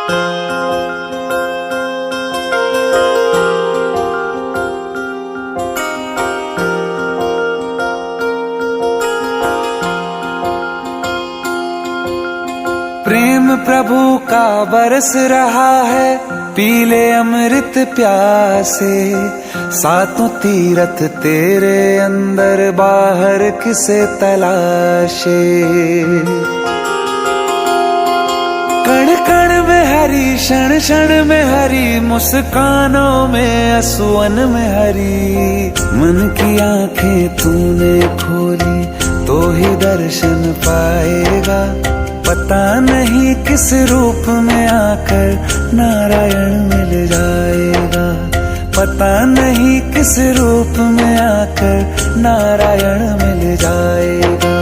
प्रेम प्रभु का बरस रहा है, पीले अमृत प्यासे। सातों तीरथ तेरे अंदर, बाहर किसे तलाशे। कण कण में हरी, क्षण क्षण में हरी, मुस्कानों में असुवन में हरी। मन की आंखें तूने खोली तो ही दर्शन पाएगा। पता नहीं किस रूप में आकर नारायण मिल जाएगा। पता नहीं किस रूप में आकर नारायण मिल जाएगा।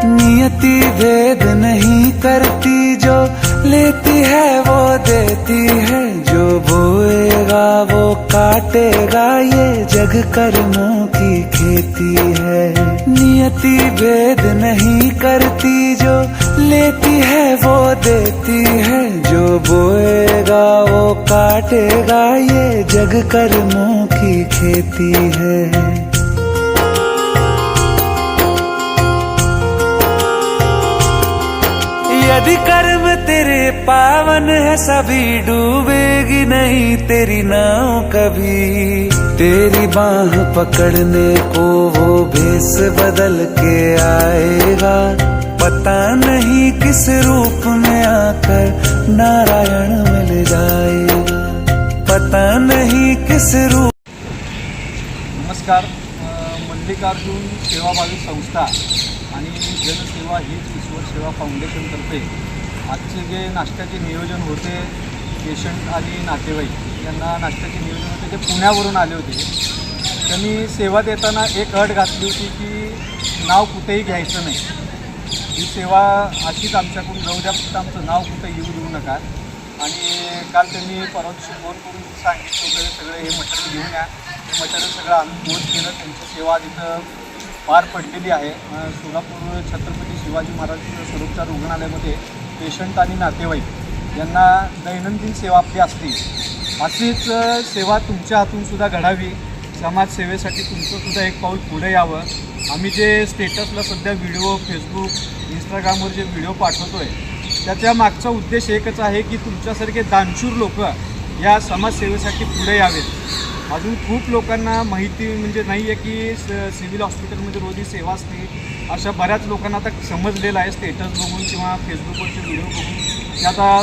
नियति भेद नहीं करती, जो लेती है वो देती है। जो बोएगा वो काटेगा, ये जग कर्मों की खेती है। नियति भेद नहीं करती, जो लेती है वो देती है। जो बोएगा वो काटेगा, ये जग कर्मों की खेती है। यदि कर्म तेरे पावन है, सभी डूबेगी नहीं तेरी नाव कभी। तेरी बाह पकड़ने को वो भेष बदल के आएगा। पता नहीं किस रूप में आकर नारायण मिल जाएगा। पता नहीं किस रूप। नमस्कार, मल्लिकार्जुन सेवाभावी संस्था आणि जनसेवा हीच ईश्वर सेवा फाउंडेशनतर्फे आजचे जे नाश्त्याचे नियोजन होते, पेशंट आणि नातेवाईक यांना नाश्त्याचे नियोजन होते, ते पुण्यावरून आले होते. त्यांनी सेवा देताना एक अट घातली होती की नाव कुठेही घ्यायचं नाही. ही सेवा अशीच आमच्याकडून जाऊ द्या, फक्त आमचं नाव कुठे येऊ देऊ नका. आणि काल त्यांनी परवा दिवशी फोन करून सांगितलं होतं सगळं हे मटेरियल घेऊन या. हे मटेरियल सगळं आम्ही पोच केलं. त्यांची सेवा तिथं पार पडलेली आहे. सोलापूर छत्रपती शिवाजी महाराज स्वरूपचार रुग्णालयामध्ये पेशंट आणि नातेवाईक यांना दैनंदिन सेवा आपली असते. अशीच सेवा तुमच्या हातूनसुद्धा घडावी. समाजसेवेसाठी तुमचंसुद्धा एक पाऊल पुढे यावं. आम्ही जे स्टेटसला सध्या व्हिडिओ फेसबुक इंस्टाग्रामवर जे व्हिडिओ पाठवतो आहे, त्याच्या मागचा उद्देश एकच आहे की तुमच्यासारखे दानशूर लोक या समाजसेवेसाठी पुढे यावेत. अजून खूप लोकांना माहिती म्हणजे नाही आहे की सिव्हिल हॉस्पिटलमध्ये रोजी सेवा असते. अशा बऱ्याच लोकांना आता समजलेलं आहे स्टेटस बघून किंवा फेसबुकवरचे व्हिडिओ बघून की आता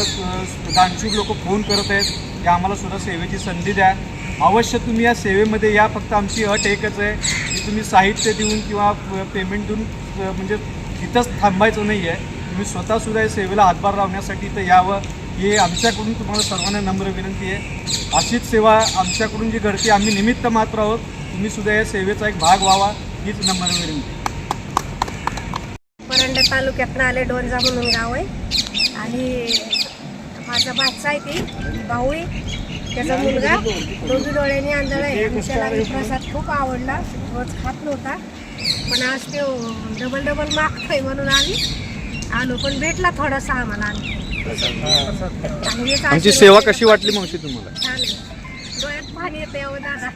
दानशूर लोक फोन करत आहेत की आम्हालासुद्धा सेवेची संधी द्या. अवश्य तुम्ही या सेवेमध्ये या. फक्त आमची अट एकच आहे की तुम्ही साहित्य देऊन किंवा पेमेंट देऊन म्हणजे तिथंच थांबायचं नाही आहे. तुम्ही स्वतःसुद्धा या सेवेला हातभार लावण्यासाठी इथं यावं, हे आमच्याकडून तुम्हाला सर्वांना नम्र विनंती आहे. अशीच सेवा आमच्याकडून जी घडते, आम्ही निमित्त मात्र आहोत. तुम्हीसुद्धा या सेवेचा एक भाग व्हावा, हीच नम्र विनंती. परंडा तालुक्यातनं आले, डोंजा म्हणून गाव आहे. आणि माझा बादशा आहे ती भाऊ, त्याचा मुलगा दोघी डोळ्यांनी आंधळा आहे. त्याला प्रसाद खूप आवडला, रोज खात नव्हता. पण आज ते डबल मागतोय म्हणून आलो, पण भेटला थोडासा आम्हाला. आमची सेवा कशी वाटली मावशी तुम्हाला? छान आहे, डोळ्यात पाणी येते दादा.